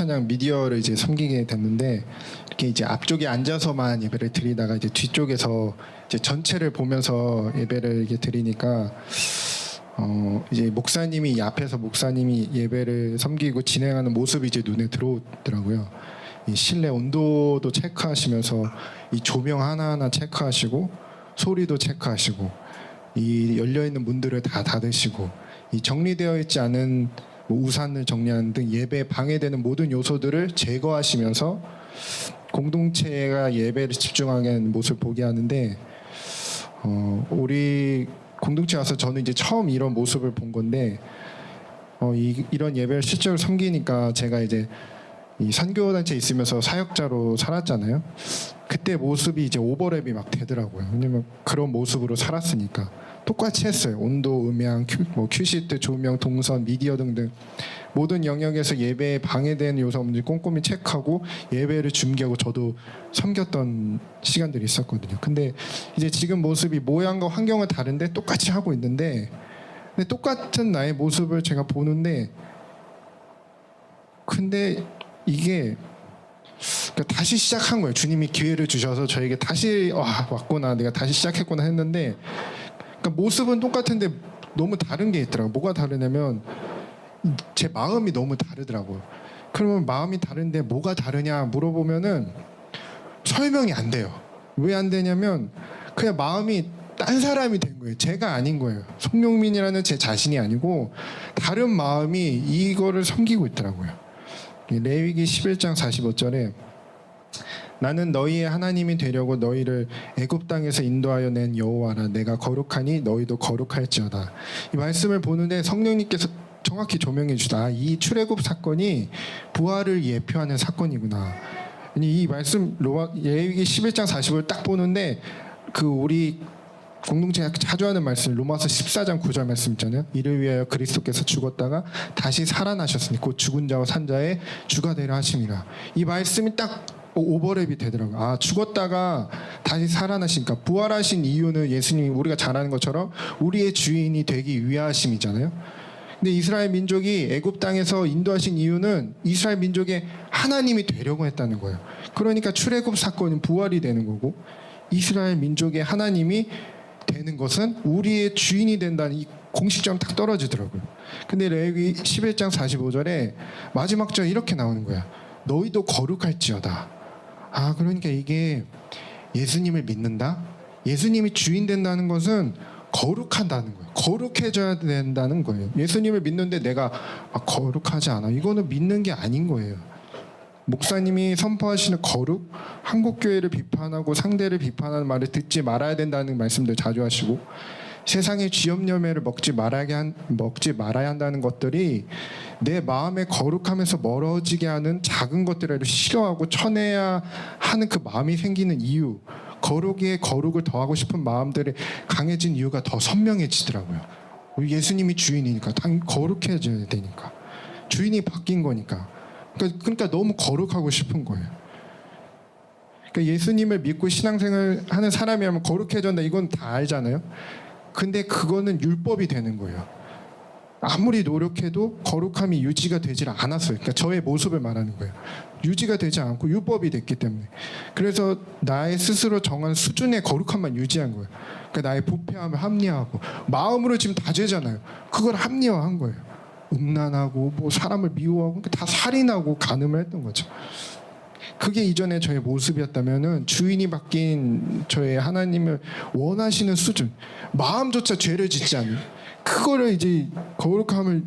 찬양 미디어를 이제 섬기게 됐는데 이렇게 이제 앞쪽에 앉아서만 예배를 드리다가 이제 뒤쪽에서 이제 전체를 보면서 예배를 이렇게 드리니까 이제 목사님이 앞에서 목사님이 예배를 섬기고 진행하는 모습이 이제 눈에 들어오더라고요. 이 실내 온도도 체크하시면서 이 조명 하나하나 체크하시고 소리도 체크하시고 이 열려 있는 문들을 다 닫으시고 이 정리되어 있지 않은 뭐 우산을 정리하는 등 예배에 방해되는 모든 요소들을 제거하시면서 공동체가 예배를 집중하게 하는 모습을 보게 하는데 우리 공동체 와서 저는 이제 처음 이런 모습을 본 건데 이런 예배를 실제로 섬기니까 제가 이제 이 선교단체에 있으면서 사역자로 살았잖아요. 그때 모습이 이제 오버랩이 막 되더라고요. 왜냐면 그런 모습으로 살았으니까 똑같이 했어요. 온도, 음향, 큐시트, 조명, 동선, 미디어 등등 모든 영역에서 예배에 방해되는 요소 없는지 꼼꼼히 체크하고 예배를 준비하고 저도 섬겼던 시간들이 있었거든요. 근데 이제 지금 모습이 모양과 환경은 다른데 똑같이 하고 있는데 근데 똑같은 나의 모습을 제가 보는데 근데 이게 그러니까 다시 시작한 거예요. 주님이 기회를 주셔서 저에게 다시 왔구나, 내가 다시 시작했구나 했는데 그러니까 모습은 똑같은데 너무 다른 게 있더라고요. 뭐가 다르냐면 제 마음이 너무 다르더라고요. 그러면 마음이 다른데 뭐가 다르냐 물어보면은 설명이 안 돼요. 왜 안 되냐면 그냥 마음이 딴 사람이 된 거예요. 제가 아닌 거예요. 송영민이라는 제 자신이 아니고 다른 마음이 이거를 섬기고 있더라고요. 레위기 11장 45절에 나는 너희의 하나님이 되려고 너희를 애굽 땅에서 인도하여 낸 여호와라. 내가 거룩하니 너희도 거룩할지어다. 이 말씀을 보는데 성령님께서 정확히 조명해 주다. 이 출애굽 사건이 부활을 예표하는 사건이구나. 이 말씀 레위기 11장 45를 딱 보는데 그 우리 공동체가 자주 하는 말씀 로마서 14장 9절 말씀 있잖아요. 이를 위하여 그리스도께서 죽었다가 다시 살아나셨으니 곧 죽은 자와 산 자의 주가 되려 하심이라. 이 말씀이 딱 오버랩이 되더라고요. 죽었다가 다시 살아나시니까 부활하신 이유는 예수님이 우리가 잘 아는 것처럼 우리의 주인이 되기 위하심이잖아요. 근데 이스라엘 민족이 애굽 땅에서 인도하신 이유는 이스라엘 민족의 하나님이 되려고 했다는 거예요. 그러니까 출애굽 사건은 부활이 되는 거고 이스라엘 민족의 하나님이 되는 것은 우리의 주인이 된다는 이 공식점 딱 떨어지더라고요. 근데 레위기 11장 45절에 마지막 절 이렇게 나오는 거야. 너희도 거룩할지어다. 그러니까 이게 예수님을 믿는다? 예수님이 주인 된다는 것은 거룩한다는 거예요. 거룩해져야 된다는 거예요. 예수님을 믿는데 내가 거룩하지 않아. 이거는 믿는 게 아닌 거예요. 목사님이 선포하시는 거룩, 한국교회를 비판하고 상대를 비판하는 말을 듣지 말아야 된다는 말씀들 자주 하시고 세상의 쥐염염해를 먹지 말아야 한다는 것들이 내 마음에 거룩하면서 멀어지게 하는 작은 것들을 싫어하고 쳐내야 하는 그 마음이 생기는 이유, 거룩에 거룩을 더하고 싶은 마음들이 강해진 이유가 더 선명해지더라고요. 우리 예수님이 주인이니까 당연히 거룩해져야 되니까 주인이 바뀐 거니까 그러니까 너무 거룩하고 싶은 거예요. 그러니까 예수님을 믿고 신앙생활 하는 사람이라면 거룩해져야 한다 이건 다 알잖아요. 근데 그거는 율법이 되는 거예요. 아무리 노력해도 거룩함이 유지가 되질 않았어요. 그러니까 저의 모습을 말하는 거예요. 유지가 되지 않고 율법이 됐기 때문에. 그래서 나의 스스로 정한 수준의 거룩함만 유지한 거예요. 그러니까 나의 부패함을 합리화하고 마음으로 지금 다 죄잖아요. 그걸 합리화한 거예요. 음란하고 사람을 미워하고 다 살인하고 간음을 했던 거죠. 그게 이전에 저의 모습이었다면은 주인이 바뀐 저의 하나님을 원하시는 수준, 마음조차 죄를 짓지 않는 그거를 이제 거룩함을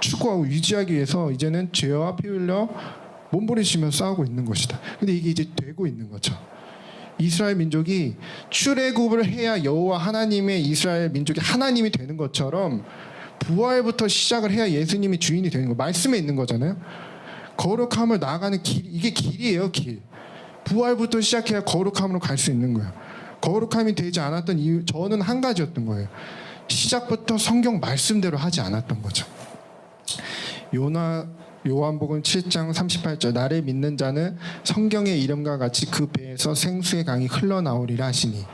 추구하고 유지하기 위해서 이제는 죄와 피 흘려 몸부림치며 싸우고 있는 것이다. 근데 이게 이제 되고 있는 거죠. 이스라엘 민족이 출애굽을 해야 여호와 하나님의 이스라엘 민족이 하나님이 되는 것처럼 부활부터 시작을 해야 예수님이 주인이 되는 거 말씀에 있는 거잖아요. 거룩함을 나아가는 길, 이게 길이에요. 길. 부활부터 시작해야 거룩함으로 갈 수 있는 거예요. 거룩함이 되지 않았던 이유 저는 한 가지였던 거예요. 시작부터 성경 말씀대로 하지 않았던 거죠. 요한복음 7장 38절 나를 믿는 자는 성경의 이름과 같이 그 배에서 생수의 강이 흘러나오리라 하시니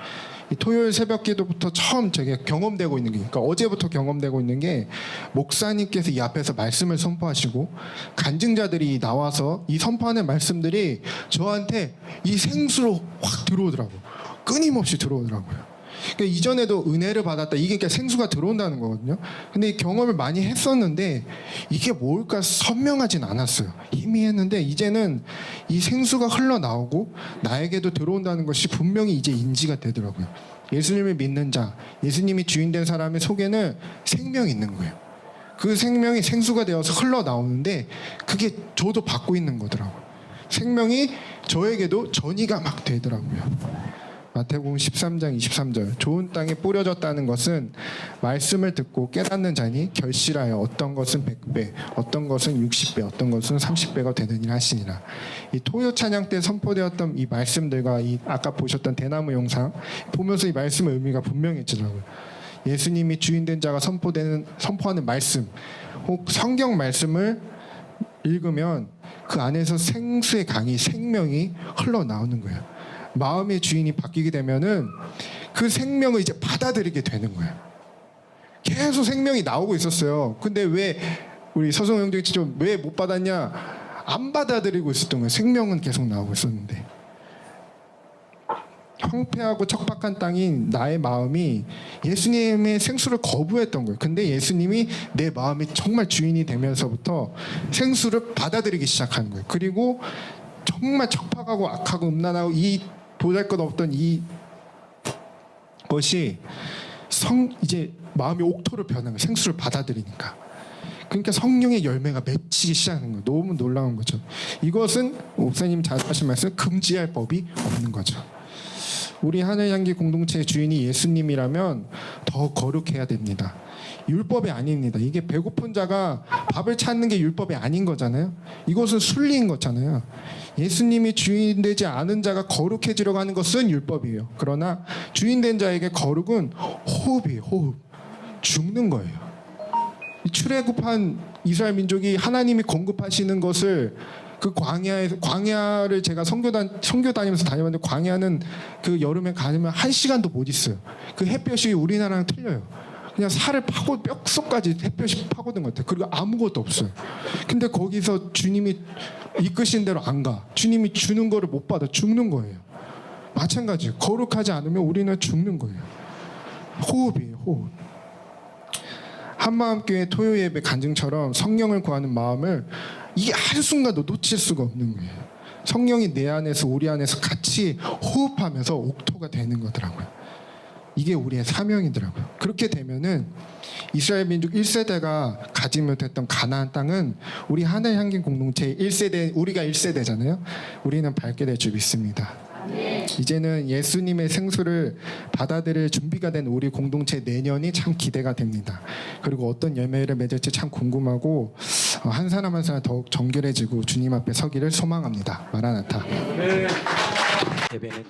이 토요일 새벽기도부터 처음 제가 경험되고 있는 게, 그러니까 어제부터 경험되고 있는 게, 목사님께서 이 앞에서 말씀을 선포하시고 간증자들이 나와서 이 선포하는 말씀들이 저한테 이 생수로 확 들어오더라고요. 끊임없이 들어오더라고요. 그러니까 이전에도 은혜를 받았다, 이게 그러니까 생수가 들어온다는 거거든요. 근데 이 경험을 많이 했었는데 이게 뭘까 선명하진 않았어요. 희미했는데 이제는 이 생수가 흘러나오고 나에게도 들어온다는 것이 분명히 이제 인지가 되더라고요. 예수님을 믿는 자, 예수님이 주인된 사람의 속에는 생명이 있는 거예요. 그 생명이 생수가 되어서 흘러나오는데 그게 저도 받고 있는 거더라고요. 생명이 저에게도 전이가 막 되더라고요. 마태복음 13장 23절, 좋은 땅에 뿌려졌다는 것은 말씀을 듣고 깨닫는 자니 결실하여 어떤 것은 100배, 어떤 것은 60배, 어떤 것은 30배가 되느니라 하시니라. 이 토요 찬양 때 선포되었던 이 말씀들과 이 아까 보셨던 대나무 영상 보면서 이 말씀의 의미가 분명해지더라고요. 예수님이 주인된 자가 선포하는 말씀, 혹 성경 말씀을 읽으면 그 안에서 생수의 강이, 생명이 흘러나오는 거예요. 마음의 주인이 바뀌게 되면은 그 생명을 이제 받아들이게 되는 거예요. 계속 생명이 나오고 있었어요. 근데 왜 우리 서성 형제처럼 왜 못 받았냐? 안 받아들이고 있었던 거예요. 생명은 계속 나오고 있었는데. 황폐하고 척박한 땅인 나의 마음이 예수님의 생수를 거부했던 거예요. 근데 예수님이 내 마음의 정말 주인이 되면서부터 생수를 받아들이기 시작한 거예요. 그리고 정말 척박하고 악하고 음란하고 이 보잘것없던 이 것이 이제 마음이 옥토로 변한 거예요. 생수를 받아들이니까. 그러니까 성령의 열매가 맺히기 시작하는 거예요. 너무 놀라운 거죠. 이것은 목사님 자주 하신 말씀, 금지할 법이 없는 거죠. 우리 하늘향기 공동체의 주인이 예수님이라면 더 거룩해야 됩니다. 율법이 아닙니다. 이게 배고픈 자가 밥을 찾는 게 율법이 아닌 거잖아요. 이것은 순리인 거잖아요. 예수님이 주인 되지 않은 자가 거룩해지려고 하는 것은 율법이에요. 그러나 주인 된 자에게 거룩은 호흡이에요. 호흡. 죽는 거예요. 출애굽한 이스라엘 민족이 하나님이 공급하시는 것을 그 광야를 제가 선교 다니면서 다녀봤는데, 광야는 그 여름에 가면 1시간도 못 있어요. 그 햇볕이 우리나라랑 틀려요. 그냥 살을 파고 뼛속까지 햇볕이 파고든 것 같아요. 그리고 아무것도 없어요. 근데 거기서 주님이 이끄신 대로 안 가. 주님이 주는 거를 못 받아 죽는 거예요. 마찬가지예요. 거룩하지 않으면 우리는 죽는 거예요. 호흡이에요. 호흡. 한마음교회 토요 예배 간증처럼 성령을 구하는 마음을 이 한순간도 놓칠 수가 없는 거예요. 성령이 내 안에서 우리 안에서 같이 호흡하면서 옥토가 되는 거더라고요. 이게 우리의 사명이더라고요. 그렇게 되면은 이스라엘 민족 1세대가 가지 못했던 가나안 땅은 우리 하늘향기 공동체 1세대, 우리가 1세대잖아요. 우리는 밟게 될 줄 믿습니다. 이제는 예수님의 생수를 받아들일 준비가 된 우리 공동체 내년이 참 기대가 됩니다. 그리고 어떤 열매를 맺을지 참 궁금하고, 한 사람 한 사람 더욱 정결해지고 주님 앞에 서기를 소망합니다. 마라나타. 예배는